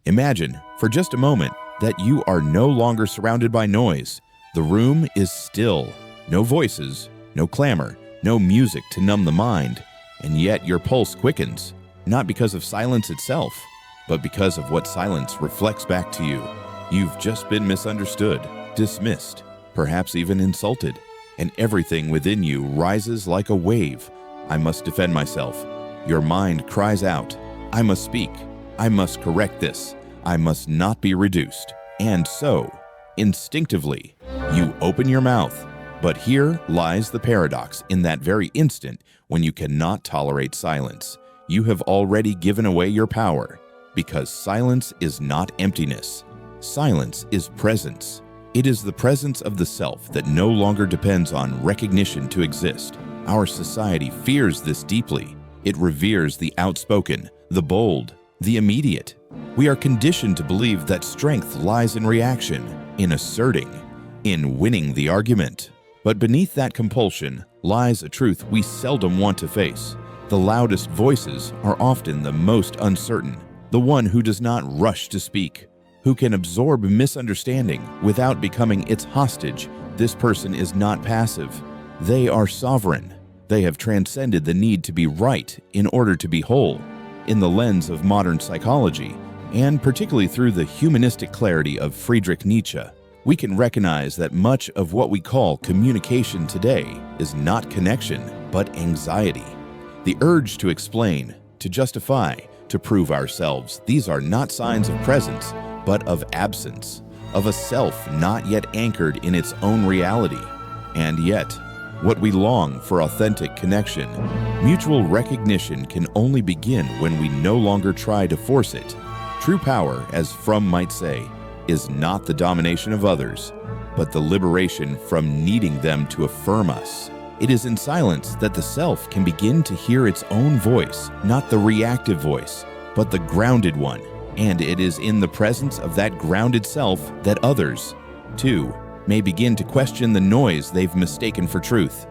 Imagine, for just a moment, that you are no longer surrounded by noise. The room is still. No voices, no clamor, no music to numb the mind, and yet your pulse quickens, not because of silence itself, but because of what silence reflects back to you. You've just been misunderstood, dismissed, perhaps even insulted, and everything within you rises like a wave. I must defend myself. Your mind cries out, I must speak. I must correct this. I must not be reduced. And so, instinctively, you open your mouth. But here lies the paradox. In that very instant, when you cannot tolerate silence, you have already given away your power, because silence is not emptiness. Silence is presence. It is the presence of the self that no longer depends on recognition to exist. Our society fears this deeply. It reveres the outspoken, the bold, the immediate. We are conditioned to believe that strength lies in reaction, in asserting, in winning the argument. But beneath that compulsion lies a truth we seldom want to face. The loudest voices are often the most uncertain, the one who does not rush to speak, who can absorb misunderstanding without becoming its hostage. This person is not passive. They are sovereign. They have transcended the need to be right in order to be whole. In the lens of modern psychology, and particularly through the humanistic clarity of Friedrich Nietzsche, we can recognize that much of what we call communication today is not connection, but anxiety. The urge to explain, to justify, to prove ourselves, these are not signs of presence, but of absence, of a self not yet anchored in its own reality. And yet, what we long for authentic connection, mutual recognition can only begin when we no longer try to force it. True power, as Fromm might say, is not the domination of others, but the liberation from needing them to affirm us. It is in silence that the self can begin to hear its own voice, not the reactive voice, but the grounded one. And it is in the presence of that grounded self that others, too, may begin to question the noise they've mistaken for truth.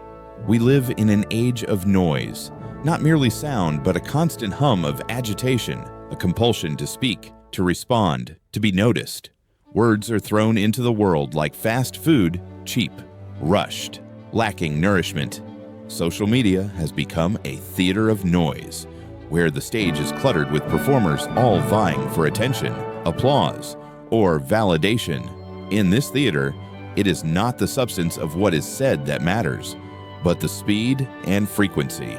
We live in an age of noise, not merely sound, but a constant hum of agitation, a compulsion to speak, to respond, to be noticed. Words are thrown into the world like fast food, cheap, rushed, lacking nourishment. Social media has become a theater of noise, where the stage is cluttered with performers all vying for attention, applause, or validation. In this theater, it is not the substance of what is said that matters, but the speed and frequency.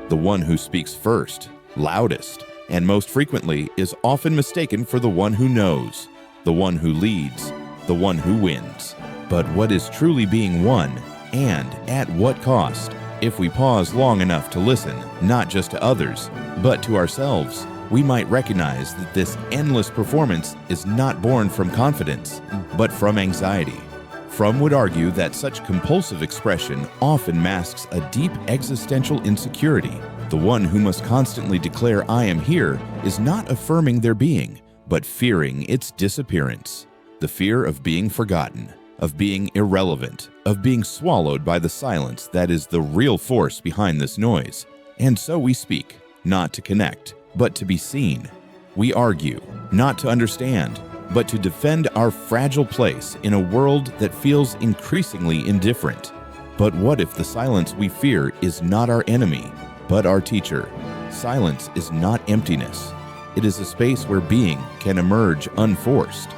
The one who speaks first, loudest, and most frequently is often mistaken for the one who knows, the one who leads, the one who wins. But what is truly being won, and at what cost? If we pause long enough to listen, not just to others, but to ourselves, we might recognize that this endless performance is not born from confidence, but from anxiety. Fromm would argue that such compulsive expression often masks a deep existential insecurity. The one who must constantly declare "I am here" is not affirming their being, but fearing its disappearance. The fear of being forgotten, of being irrelevant, of being swallowed by the silence that is the real force behind this noise. And so we speak, not to connect, but to be seen. We argue, not to understand, but to defend our fragile place in a world that feels increasingly indifferent. But what if the silence we fear is not our enemy, but our teacher? Silence is not emptiness. It is a space where being can emerge unforced.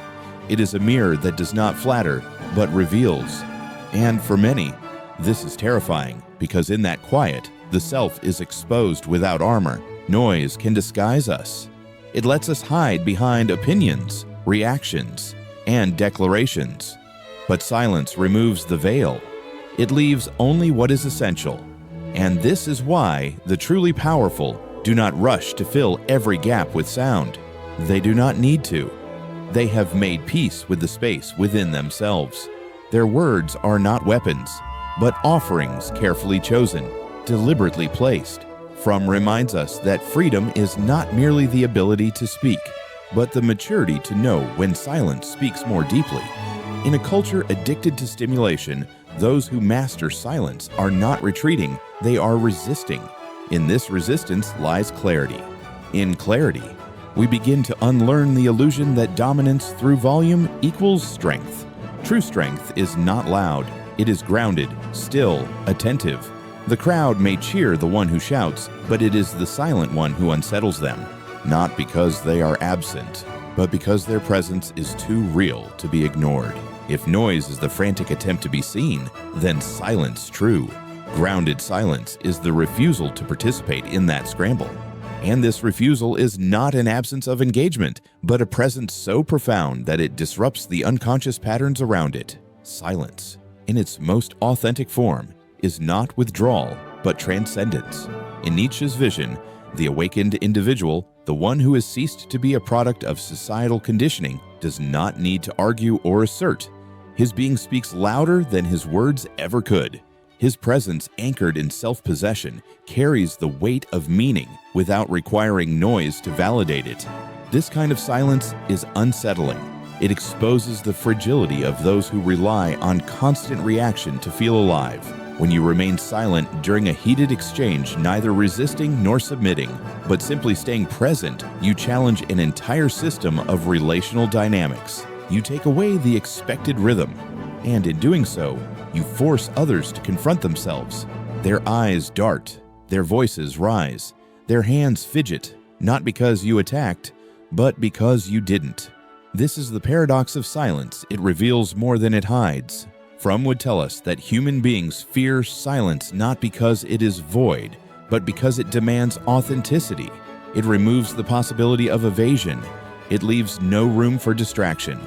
It is a mirror that does not flatter, but reveals. And for many, this is terrifying, because in that quiet, the self is exposed without armor. Noise can disguise us. It lets us hide behind opinions, reactions, and declarations. But silence removes the veil. It leaves only what is essential. And this is why the truly powerful do not rush to fill every gap with sound. They do not need to. They have made peace with the space within themselves. Their words are not weapons, but offerings carefully chosen, deliberately placed. Fromm reminds us that freedom is not merely the ability to speak, but the maturity to know when silence speaks more deeply. In a culture addicted to stimulation, those who master silence are not retreating, they are resisting. In this resistance lies clarity. In clarity, we begin to unlearn the illusion that dominance through volume equals strength. True strength is not loud. It is grounded, still, attentive. The crowd may cheer the one who shouts, but it is the silent one who unsettles them, not because they are absent, but because their presence is too real to be ignored. If noise is the frantic attempt to be seen, then silence true. Grounded silence is the refusal to participate in that scramble. And this refusal is not an absence of engagement, but a presence so profound that it disrupts the unconscious patterns around it. Silence, in its most authentic form, is not withdrawal, but transcendence. In Nietzsche's vision, the awakened individual, the one who has ceased to be a product of societal conditioning, does not need to argue or assert. His being speaks louder than his words ever could. His presence, anchored in self-possession, carries the weight of meaning without requiring noise to validate it. This kind of silence is unsettling. It exposes the fragility of those who rely on constant reaction to feel alive. When you remain silent during a heated exchange, neither resisting nor submitting, but simply staying present, you challenge an entire system of relational dynamics. You take away the expected rhythm, and in doing so, you force others to confront themselves. Their eyes dart, their voices rise, their hands fidget, not because you attacked, but because you didn't. This is the paradox of silence. It reveals more than it hides. Fromm would tell us that human beings fear silence not because it is void, but because it demands authenticity. It removes the possibility of evasion. It leaves no room for distraction.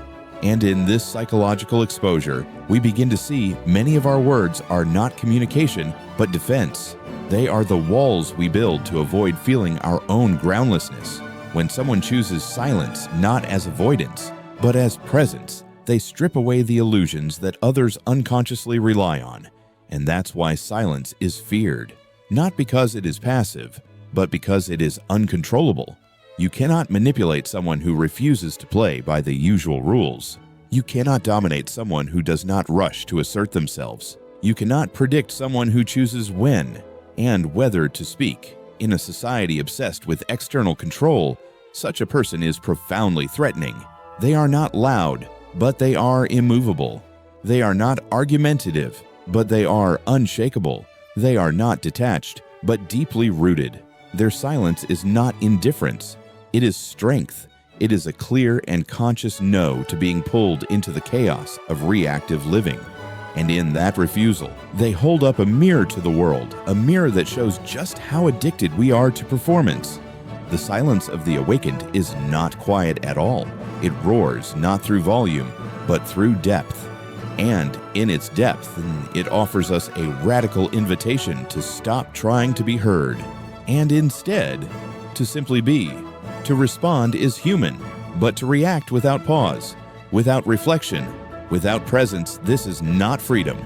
And in this psychological exposure, we begin to see many of our words are not communication, but defense. They are the walls we build to avoid feeling our own groundlessness. When someone chooses silence not as avoidance, but as presence, they strip away the illusions that others unconsciously rely on. And that's why silence is feared. Not because it is passive, but because it is uncontrollable. You cannot manipulate someone who refuses to play by the usual rules. You cannot dominate someone who does not rush to assert themselves. You cannot predict someone who chooses when and whether to speak. In a society obsessed with external control, such a person is profoundly threatening. They are not loud, but they are immovable. They are not argumentative, but they are unshakable. They are not detached, but deeply rooted. Their silence is not indifference. It is strength. It is a clear and conscious no to being pulled into the chaos of reactive living. And in that refusal, they hold up a mirror to the world, a mirror that shows just how addicted we are to performance. The silence of the awakened is not quiet at all. It roars not through volume, but through depth. And in its depth, it offers us a radical invitation to stop trying to be heard, and instead, to simply be. To respond is human, but to react without pause, without reflection, without presence, this is not freedom.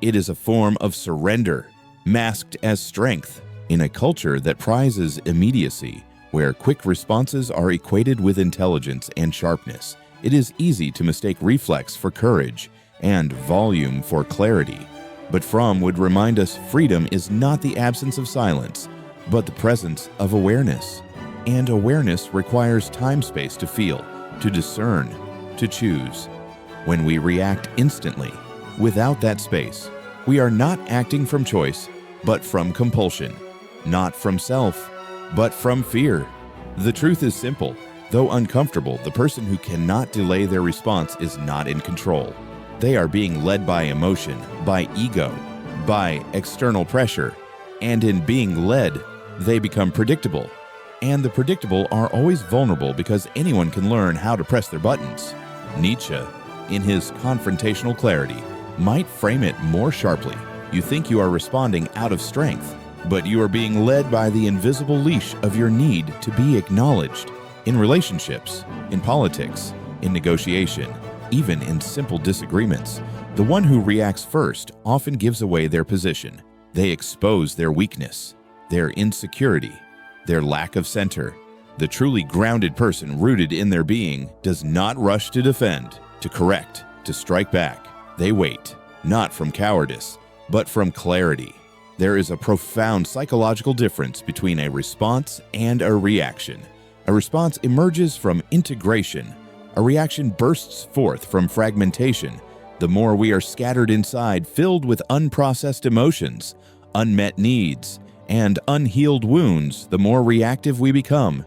It is a form of surrender, masked as strength. In a culture that prizes immediacy, where quick responses are equated with intelligence and sharpness, it is easy to mistake reflex for courage and volume for clarity. But Fromm would remind us freedom is not the absence of silence, but the presence of awareness. And awareness requires time-space to feel, to discern, to choose. When we react instantly, without that space, we are not acting from choice, but from compulsion. Not from self, but from fear. The truth is simple. Though uncomfortable, the person who cannot delay their response is not in control. They are being led by emotion, by ego, by external pressure. And in being led, they become predictable. And the predictable are always vulnerable because anyone can learn how to press their buttons. Nietzsche, in his confrontational clarity, might frame it more sharply. You think you are responding out of strength, but you are being led by the invisible leash of your need to be acknowledged. In relationships, in politics, in negotiation, even in simple disagreements, the one who reacts first often gives away their position. They expose their weakness, their insecurity, their lack of center. The truly grounded person rooted in their being does not rush to defend, to correct, to strike back. They wait, not from cowardice, but from clarity. There is a profound psychological difference between a response and a reaction. A response emerges from integration. A reaction bursts forth from fragmentation. The more we are scattered inside, filled with unprocessed emotions, unmet needs, and unhealed wounds, the more reactive we become.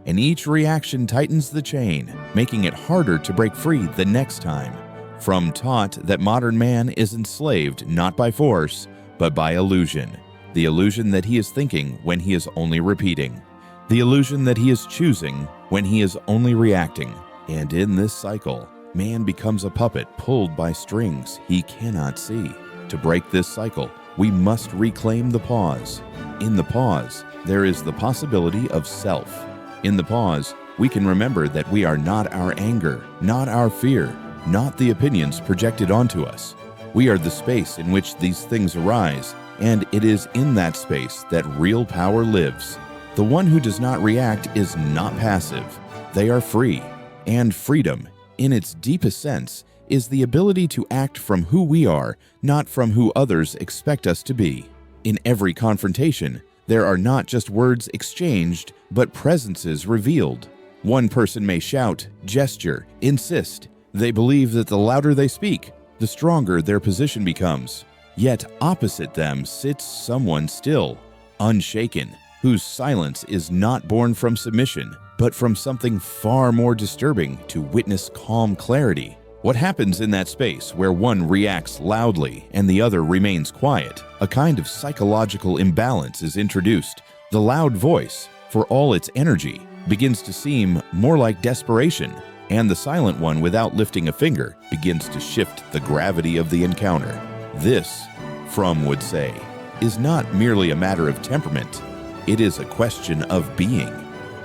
And each reaction tightens the chain, making it harder to break free the next time. From taught that modern man is enslaved not by force, but by illusion. The illusion that he is thinking when he is only repeating. The illusion that he is choosing when he is only reacting. And in this cycle, man becomes a puppet pulled by strings he cannot see. To break this cycle, we must reclaim the pause. In the pause, there is the possibility of self. In the pause, we can remember that we are not our anger, not our fear, not the opinions projected onto us. We are the space in which these things arise, and it is in that space that real power lives. The one who does not react is not passive. They are free. And freedom, in its deepest sense, is the ability to act from who we are, not from who others expect us to be. In every confrontation, there are not just words exchanged, but presences revealed. One person may shout, gesture, insist. They believe that the louder they speak, the stronger their position becomes. Yet opposite them sits someone still, unshaken, whose silence is not born from submission, but from something far more disturbing to witness calm clarity. What happens in that space where one reacts loudly and the other remains quiet? A kind of psychological imbalance is introduced. The loud voice, for all its energy, begins to seem more like desperation, and the silent one, without lifting a finger, begins to shift the gravity of the encounter. This, Fromm would say, is not merely a matter of temperament. It is a question of being.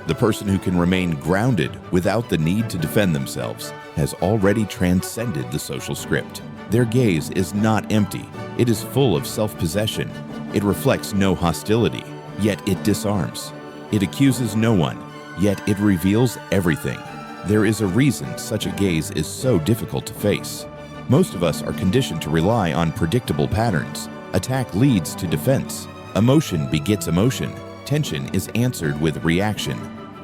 The person who can remain grounded without the need to defend themselves has already transcended the social script. Their gaze is not empty. It is full of self-possession. It reflects no hostility, yet it disarms. It accuses no one, yet it reveals everything. There is a reason such a gaze is so difficult to face. Most of us are conditioned to rely on predictable patterns. Attack leads to defense. Emotion begets emotion. Tension is answered with reaction.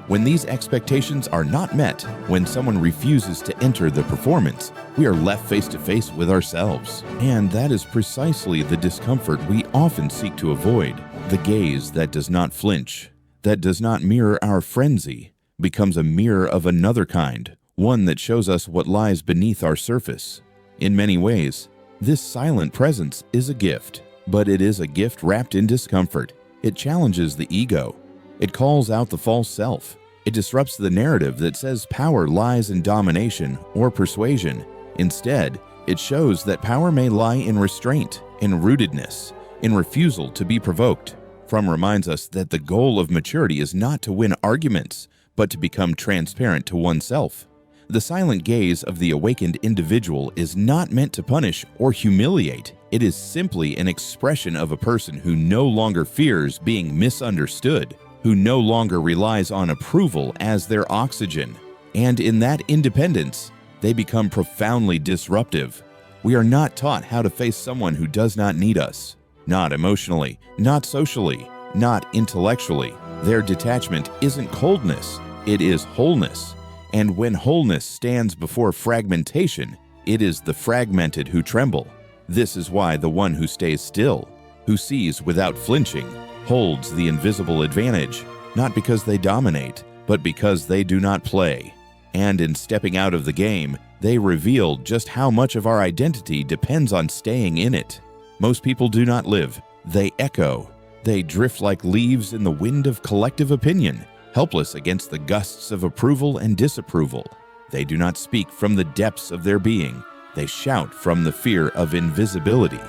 When these expectations are not met, when someone refuses to enter the performance, we are left face to face with ourselves. And that is precisely the discomfort we often seek to avoid. The gaze that does not flinch, that does not mirror our frenzy, becomes a mirror of another kind, one that shows us what lies beneath our surface. In many ways, this silent presence is a gift, but it is a gift wrapped in discomfort. It challenges the ego. It calls out the false self. It disrupts the narrative that says power lies in domination or persuasion. Instead, it shows that power may lie in restraint, in rootedness, in refusal to be provoked. Fromm reminds us that the goal of maturity is not to win arguments, but to become transparent to oneself. The silent gaze of the awakened individual is not meant to punish or humiliate. It is simply an expression of a person who no longer fears being misunderstood, who no longer relies on approval as their oxygen. And in that independence, they become profoundly disruptive. We are not taught how to face someone who does not need us. Not emotionally, not socially, not intellectually. Their detachment isn't coldness, it is wholeness. And when wholeness stands before fragmentation, it is the fragmented who tremble. This is why the one who stays still, who sees without flinching, holds the invisible advantage, not because they dominate, but because they do not play. And in stepping out of the game, they reveal just how much of our identity depends on staying in it. Most people do not live, they echo. They drift like leaves in the wind of collective opinion, helpless against the gusts of approval and disapproval. They do not speak from the depths of their being. They shout from the fear of invisibility.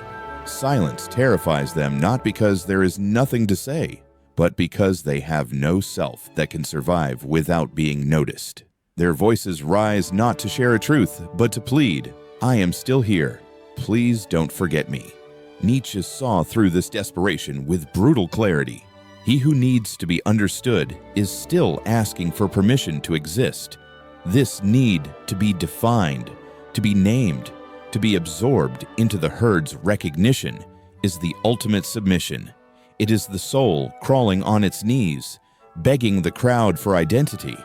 Silence terrifies them not because there is nothing to say, but because they have no self that can survive without being noticed. Their voices rise not to share a truth, but to plead, "I am still here. Please don't forget me." Nietzsche saw through this desperation with brutal clarity. He who needs to be understood is still asking for permission to exist. This need to be defined, to be named, to be absorbed into the herd's recognition is the ultimate submission. It is the soul crawling on its knees, begging the crowd for identity.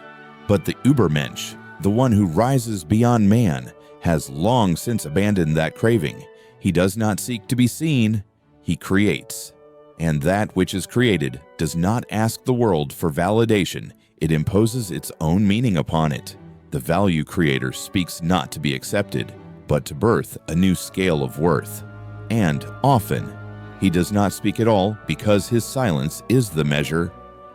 But the Übermensch, the one who rises beyond man, has long since abandoned that craving. He does not seek to be seen, he creates. And that which is created does not ask the world for validation, it imposes its own meaning upon it. The value creator speaks not to be accepted, but to birth a new scale of worth. And often, he does not speak at all because his silence is the measure.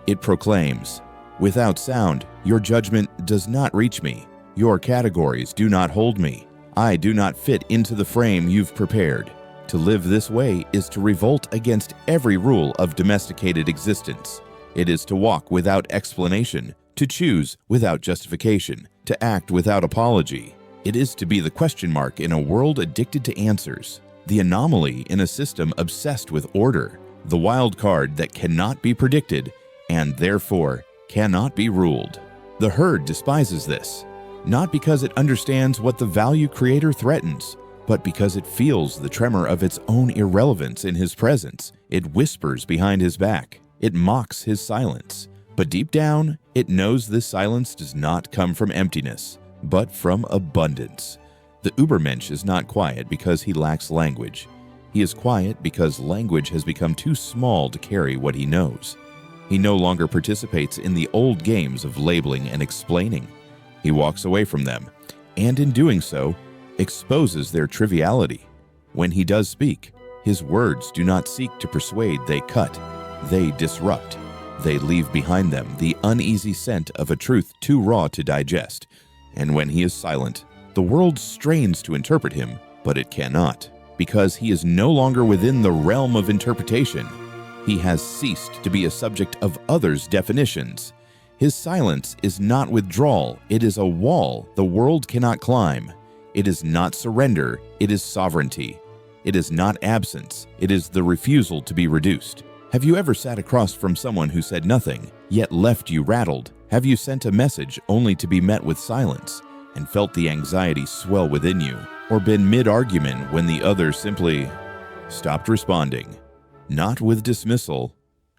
It proclaims, "Without sound, your judgment does not reach me. Your categories do not hold me. I do not fit into the frame you've prepared. To live this way is to revolt against every rule of domesticated existence. It is to walk without explanation, to choose without justification, to act without apology. It is to be the question mark in a world addicted to answers, the anomaly in a system obsessed with order, the wild card that cannot be predicted and therefore cannot be ruled." The herd despises this, not because it understands what the value creator threatens, but because it feels the tremor of its own irrelevance in his presence. It whispers behind his back. It mocks his silence. But deep down, it knows this silence does not come from emptiness, but from abundance. The Übermensch is not quiet because he lacks language. He is quiet because language has become too small to carry what he knows. He no longer participates in the old games of labeling and explaining. He walks away from them, and in doing so, exposes their triviality. When he does speak, his words do not seek to persuade, they cut, they disrupt. They leave behind them the uneasy scent of a truth too raw to digest. And when he is silent, the world strains to interpret him, but it cannot, because he is no longer within the realm of interpretation. He has ceased to be a subject of others' definitions. His silence is not withdrawal, it is a wall the world cannot climb. It is not surrender, it is sovereignty. It is not absence, it is the refusal to be reduced. Have you ever sat across from someone who said nothing, yet left you rattled? Have you sent a message only to be met with silence, and felt the anxiety swell within you? Or been mid-argument when the other simply stopped responding? Not with dismissal,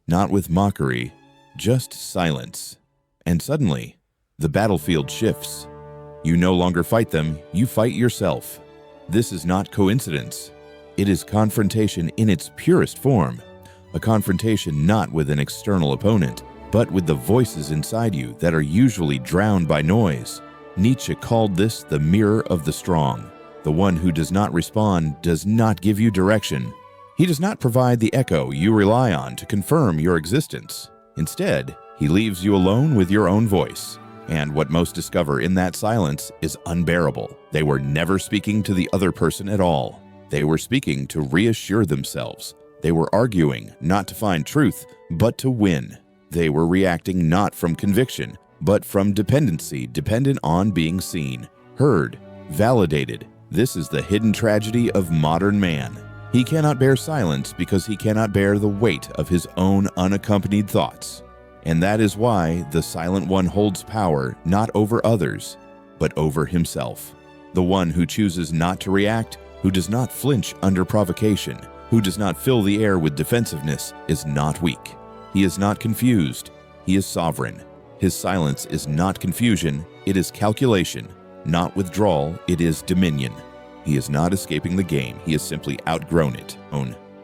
not with mockery, just silence. And suddenly, the battlefield shifts. You no longer fight them, you fight yourself. This is not coincidence. It is confrontation in its purest form. A confrontation not with an external opponent, but with the voices inside you that are usually drowned by noise. Nietzsche called this the mirror of the strong. The one who does not respond does not give you direction. He does not provide the echo you rely on to confirm your existence. Instead, he leaves you alone with your own voice. And what most discover in that silence is unbearable. They were never speaking to the other person at all. They were speaking to reassure themselves. They were arguing not to find truth, but to win. They were reacting not from conviction, but from dependency, dependent on being seen, heard, validated. This is the hidden tragedy of modern man. He cannot bear silence because he cannot bear the weight of his own unaccompanied thoughts. And that is why the silent one holds power not over others, but over himself. The one who chooses not to react, who does not flinch under provocation, who does not fill the air with defensiveness, is not weak. He is not confused. He is sovereign. His silence is not confusion, it is calculation. Not withdrawal, it is dominion. He is not escaping the game, he has simply outgrown it.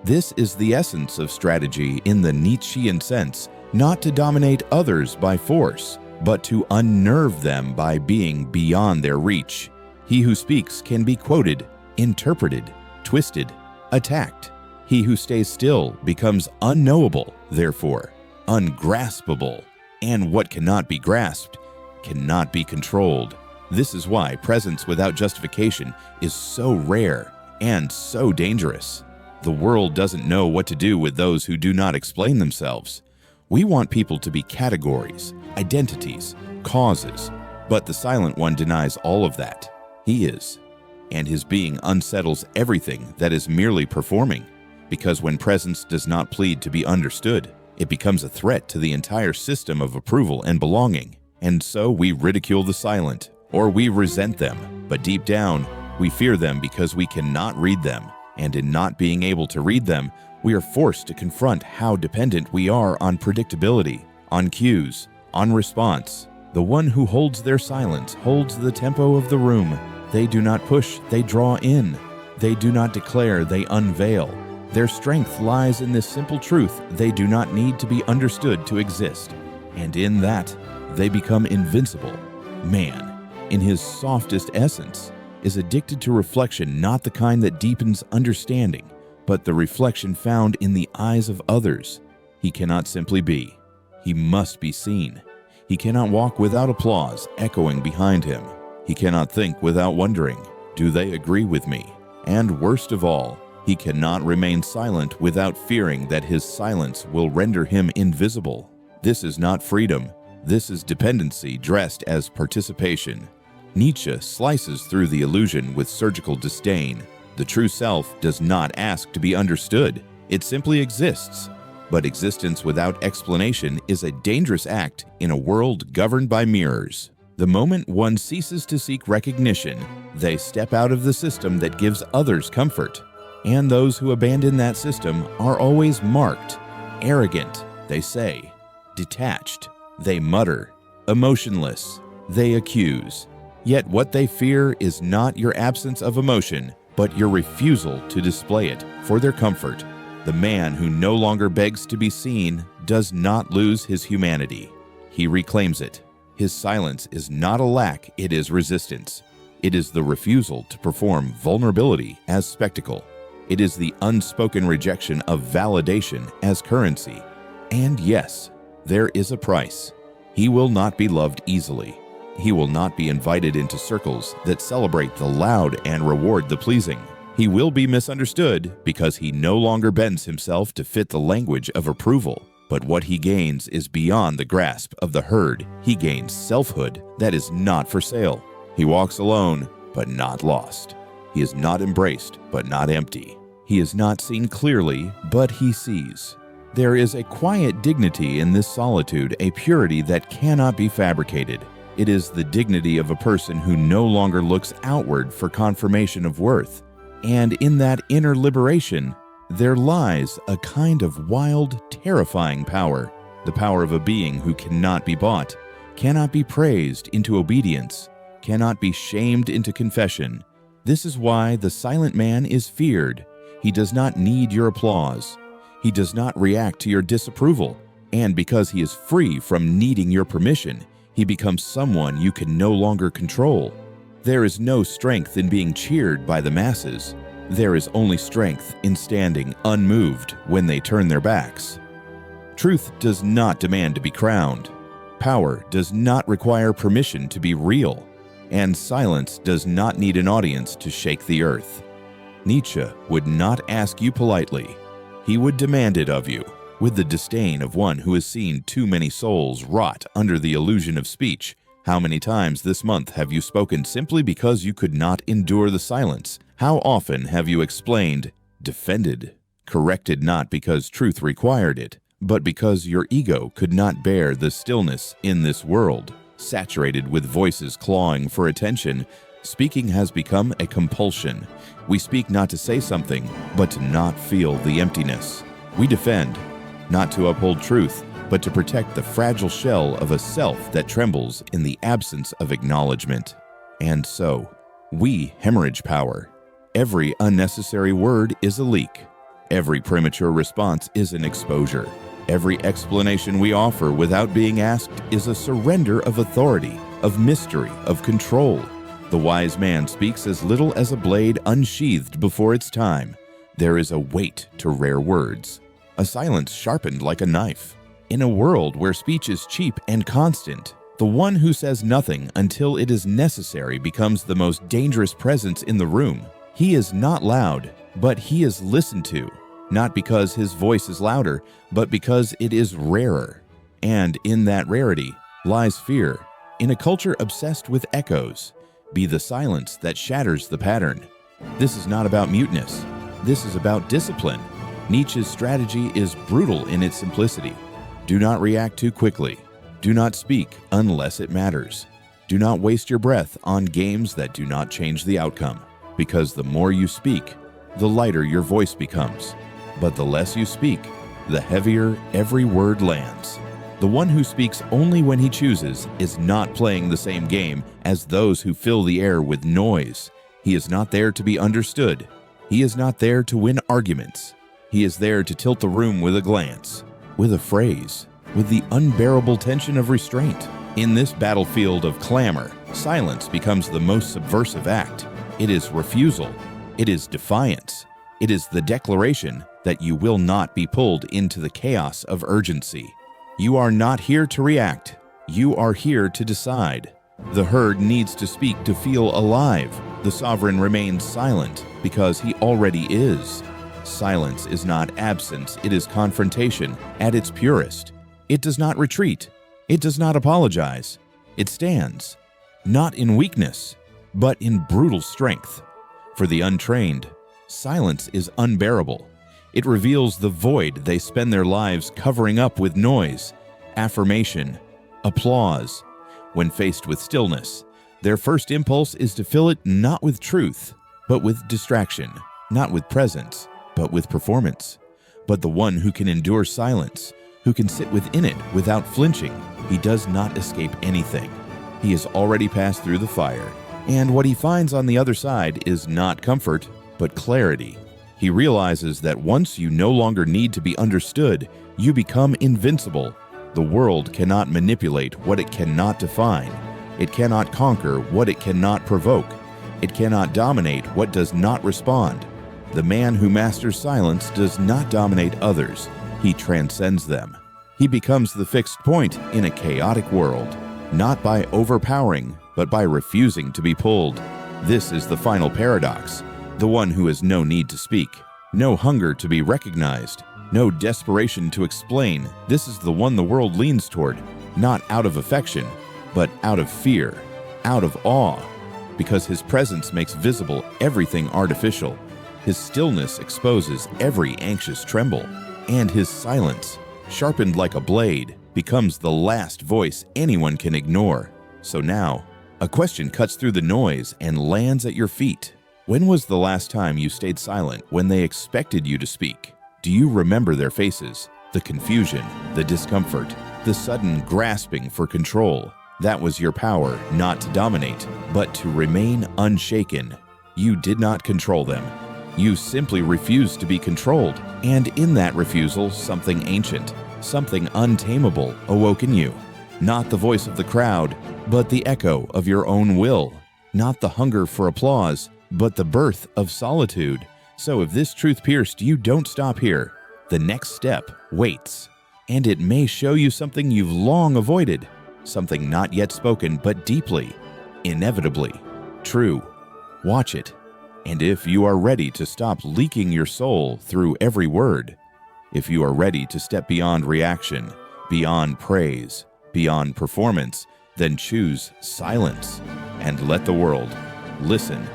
This is the essence of strategy in the Nietzschean sense, not to dominate others by force, but to unnerve them by being beyond their reach. He who speaks can be quoted, interpreted, twisted, attacked. He who stays still becomes unknowable, therefore ungraspable, and what cannot be grasped cannot be controlled. This is why presence without justification is so rare and so dangerous. The world doesn't know what to do with those who do not explain themselves. We want people to be categories, identities, causes, but the silent one denies all of that. He is, and his being unsettles everything that is merely performing, because when presence does not plead to be understood, it becomes a threat to the entire system of approval and belonging. And so we ridicule the silent, or we resent them, but deep down, we fear them because we cannot read them, and in not being able to read them, we are forced to confront how dependent we are on predictability, on cues, on response. The one who holds their silence holds the tempo of the room. They do not push, they draw in. They do not declare, they unveil. Their strength lies in this simple truth: they do not need to be understood to exist. And in that, they become invincible. Man, in his softest essence, is addicted to reflection, not the kind that deepens understanding, but the reflection found in the eyes of others. He cannot simply be. He must be seen. He cannot walk without applause echoing behind him. He cannot think without wondering, do they agree with me? And worst of all, he cannot remain silent without fearing that his silence will render him invisible. This is not freedom. This is dependency dressed as participation. Nietzsche slices through the illusion with surgical disdain. The true self does not ask to be understood. It simply exists. But existence without explanation is a dangerous act in a world governed by mirrors. The moment one ceases to seek recognition, they step out of the system that gives others comfort. And those who abandon that system are always marked. Arrogant, they say. Detached, they mutter. Emotionless, they accuse. Yet what they fear is not your absence of emotion, but your refusal to display it for their comfort. The man who no longer begs to be seen does not lose his humanity. He reclaims it. His silence is not a lack, it is resistance. It is the refusal to perform vulnerability as spectacle. It is the unspoken rejection of validation as currency. And yes, there is a price. He will not be loved easily. He will not be invited into circles that celebrate the loud and reward the pleasing. He will be misunderstood because he no longer bends himself to fit the language of approval. But what he gains is beyond the grasp of the herd. He gains selfhood that is not for sale. He walks alone, but not lost. He is not embraced, but not empty. He is not seen clearly, but he sees. There is a quiet dignity in this solitude, a purity that cannot be fabricated. It is the dignity of a person who no longer looks outward for confirmation of worth. And in that inner liberation, there lies a kind of wild, terrifying power, the power of a being who cannot be bought, cannot be praised into obedience, cannot be shamed into confession. This is why the silent man is feared. He does not need your applause. He does not react to your disapproval. And because he is free from needing your permission, he becomes someone you can no longer control. There is no strength in being cheered by the masses. There is only strength in standing unmoved when they turn their backs. Truth does not demand to be crowned. Power does not require permission to be real. And silence does not need an audience to shake the earth. Nietzsche would not ask you politely. He would demand it of you, with the disdain of one who has seen too many souls rot under the illusion of speech. How many times this month have you spoken simply because you could not endure the silence? How often have you explained, defended, corrected not because truth required it, but because your ego could not bear the stillness in this world? Saturated with voices clawing for attention, speaking has become a compulsion. We speak not to say something, but to not feel the emptiness. We defend, not to uphold truth, but to protect the fragile shell of a self that trembles in the absence of acknowledgement. And so, we hemorrhage power. Every unnecessary word is a leak. Every premature response is an exposure. Every explanation we offer without being asked is a surrender of authority, of mystery, of control. The wise man speaks as little as a blade unsheathed before its time. There is a weight to rare words, a silence sharpened like a knife. In a world where speech is cheap and constant, the one who says nothing until it is necessary becomes the most dangerous presence in the room. He is not loud, but he is listened to, not because his voice is louder, but because it is rarer. And in that rarity lies fear. In a culture obsessed with echoes, be the silence that shatters the pattern. This is not about muteness. This is about discipline. Nietzsche's strategy is brutal in its simplicity. Do not react too quickly. Do not speak unless it matters. Do not waste your breath on games that do not change the outcome, because the more you speak, the lighter your voice becomes. But the less you speak, the heavier every word lands. The one who speaks only when he chooses is not playing the same game as those who fill the air with noise. He is not there to be understood. He is not there to win arguments. He is there to tilt the room with a glance, with a phrase, with the unbearable tension of restraint. In this battlefield of clamor, silence becomes the most subversive act. It is refusal. It is defiance. It is the declaration that you will not be pulled into the chaos of urgency. You are not here to react. You are here to decide. The herd needs to speak to feel alive. The sovereign remains silent because he already is. Silence is not absence, it is confrontation at its purest. It does not retreat. It does not apologize. It stands, not in weakness, but in brutal strength. For the untrained, silence is unbearable. It reveals the void they spend their lives covering up with noise, affirmation, applause. When faced with stillness, their first impulse is to fill it not with truth, but with distraction, not with presence, but with performance. But the one who can endure silence, who can sit within it without flinching, he does not escape anything. He has already passed through the fire, and what he finds on the other side is not comfort, but clarity. He realizes that once you no longer need to be understood, you become invincible. The world cannot manipulate what it cannot define. It cannot conquer what it cannot provoke. It cannot dominate what does not respond. The man who masters silence does not dominate others. He transcends them. He becomes the fixed point in a chaotic world, not by overpowering, but by refusing to be pulled. This is the final paradox. The one who has no need to speak, no hunger to be recognized, no desperation to explain. This is the one the world leans toward, not out of affection, but out of fear, out of awe, because his presence makes visible everything artificial. His stillness exposes every anxious tremble, and his silence, sharpened like a blade, becomes the last voice anyone can ignore. So now, a question cuts through the noise and lands at your feet. When was the last time you stayed silent when they expected you to speak? Do you remember their faces? The confusion, the discomfort, the sudden grasping for control. That was your power, not to dominate, but to remain unshaken. You did not control them. You simply refused to be controlled. And in that refusal, something ancient, something untamable awoke in you. Not the voice of the crowd, but the echo of your own will. Not the hunger for applause, but the birth of solitude. So if this truth pierced, you don't stop here. The next step waits, and it may show you something you've long avoided, something not yet spoken, but deeply, inevitably true. Watch it, and if you are ready to stop leaking your soul through every word, if you are ready to step beyond reaction, beyond praise, beyond performance, then choose silence and let the world listen.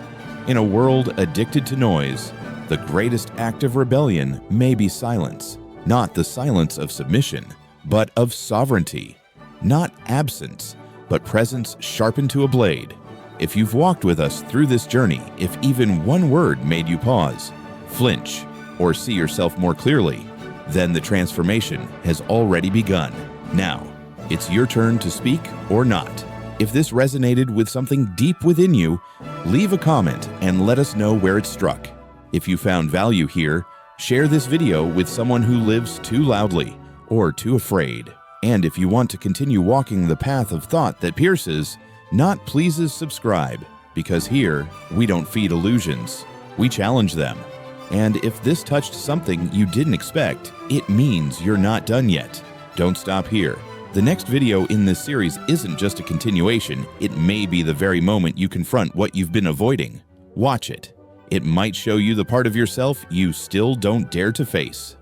In a world addicted to noise, the greatest act of rebellion may be silence, not the silence of submission, but of sovereignty. Not absence, but presence sharpened to a blade. If you've walked with us through this journey, if even one word made you pause, flinch, or see yourself more clearly, then the transformation has already begun. Now, it's your turn to speak or not. If this resonated with something deep within you, leave a comment and let us know where it struck. If you found value here, share this video with someone who lives too loudly or too afraid. And if you want to continue walking the path of thought that pierces, not pleases, subscribe, because here we don't feed illusions, we challenge them. And if this touched something you didn't expect, it means you're not done yet. Don't stop here. The next video in this series isn't just a continuation, it may be the very moment you confront what you've been avoiding. Watch it. It might show you the part of yourself you still don't dare to face.